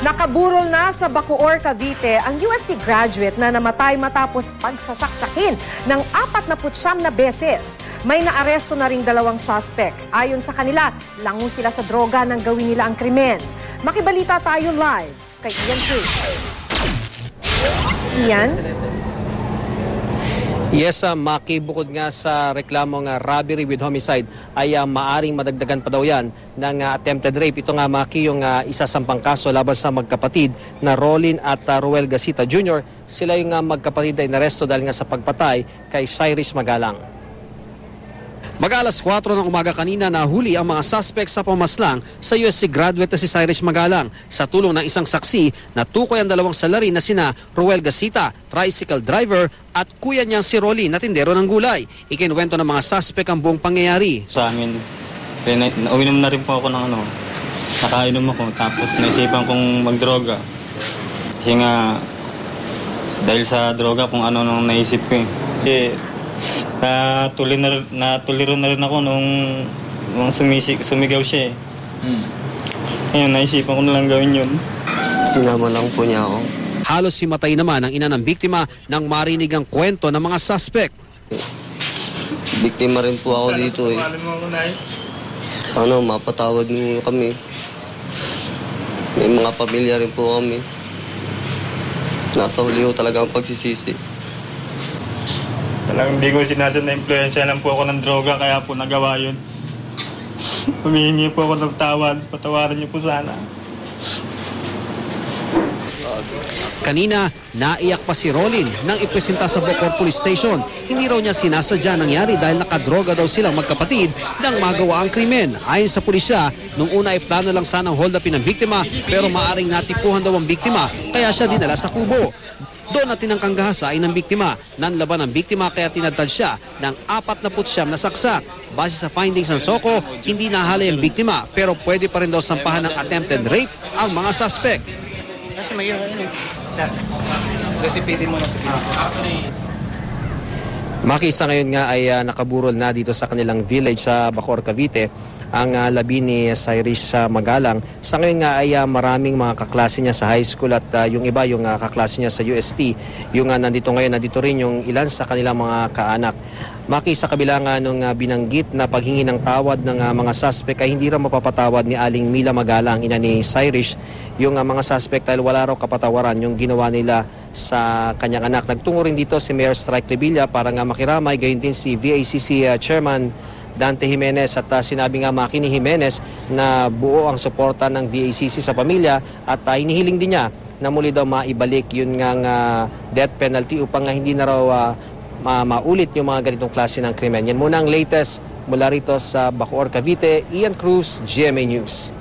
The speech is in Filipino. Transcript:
Nakaburol na sa Bacoor, Cavite ang UST graduate na namatay matapos pagsasaksakin ng 49 na beses. May naaresto na ring 2 suspect. Ayon sa kanila, lango sila sa droga nang gawin nila ang krimen. Makibalita tayo live kay Ian Cruz. Ian? Yes, Maki, bukod nga sa reklamong robbery with homicide ay maaring madagdagan pa daw yan ng attempted rape. Ito nga, Maki, yung isasampang kaso laban sa magkapatid na Rolin at Ruel Gasita Jr. Sila yung magkapatid ay naresto dahil nga sa pagpatay kay Cyrus Magalang. Mag-alas 4 ng umaga kanina nahuli ang mga suspect sa pamaslang sa UST graduate na si Cyrus Magalang sa tulong ng isang saksi na tukoy ang 2 salarin na sina Ruel Gasita, tricycle driver at kuya niyang si Rolly na tindero ng gulay. Ikinuwento ng mga suspect ang buong pangyayari. Sa amin, uminom na rin po ako ng nakainom ako tapos naisipan kong magdroga. Kasi nga dahil sa droga kung ano nung naisip ko Natuliro na rin ako nung sumigaw siya Ngayon, naisipan ko na lang gawin yun. Sinama lang po niya ako. Halos himatay naman ang ina ng biktima nang marinig ang kwento ng mga suspect. Biktima rin po ako dito Sana mapatawad niyo kami. May mga pamilya rin po kami. Nasa huli ko talaga ang pagsisisi. Talagang hindi ko sinasadya na influensya lang po ako ng droga kaya po nagawa yun. Humihingi po ako ng tawad. Patawarin niyo po sana. Kanina, naiyak pa si Rolin nang ipresenta sa Bacoor Police Station. Hindi raw niya sinasadya nangyari dahil nakadroga daw silang magkapatid nang magawa ang krimen. Ayon sa pulisya, nung una ay plano lang sanang hold upin ng biktima pero maaring natipuhan daw ang biktima kaya siya dinala sa kubo. Doon na tinangkang gahasain ng biktima. Nanlaban ang biktima kaya tinadtad siya ng 49 na saksak. Base sa findings ng SOCO, hindi nahalay ang biktima pero pwede pa rin daw sampahan ng attempted rape ang mga suspect. Makisa ngayon nga ay nakaburol na dito sa kanilang village sa Bacoor, Cavite ang labi ni Cyrus Magalang. Sa ngayon nga ay maraming mga kaklase niya sa high school at yung iba yung kaklase niya sa UST. Yung nandito ngayon, nandito rin yung ilan sa kanilang mga kaanak. Maki, sa kabila nga nung binanggit na paghingi ng tawad ng mga suspect ay hindi raw mapapatawad ni Aling Mila Magalang, ina ni Cyrus, yung mga suspect dahil wala raw kapatawaran yung ginawa nila sa kanyang anak. Nagtungo rin dito si Mayor Strike Revilla para nga makiramay, gayon din si VACC Chairman Dante Jimenez at sinabi nga Maki ni Jimenez na buo ang suporta ng VACC sa pamilya at hinihiling din niya na muli daw maibalik yun nga death penalty upang hindi na raw maulit yung mga ganitong klase ng krimen. Yan muna ang latest mula rito sa Bacoor, Cavite. Ian Cruz, GMA News.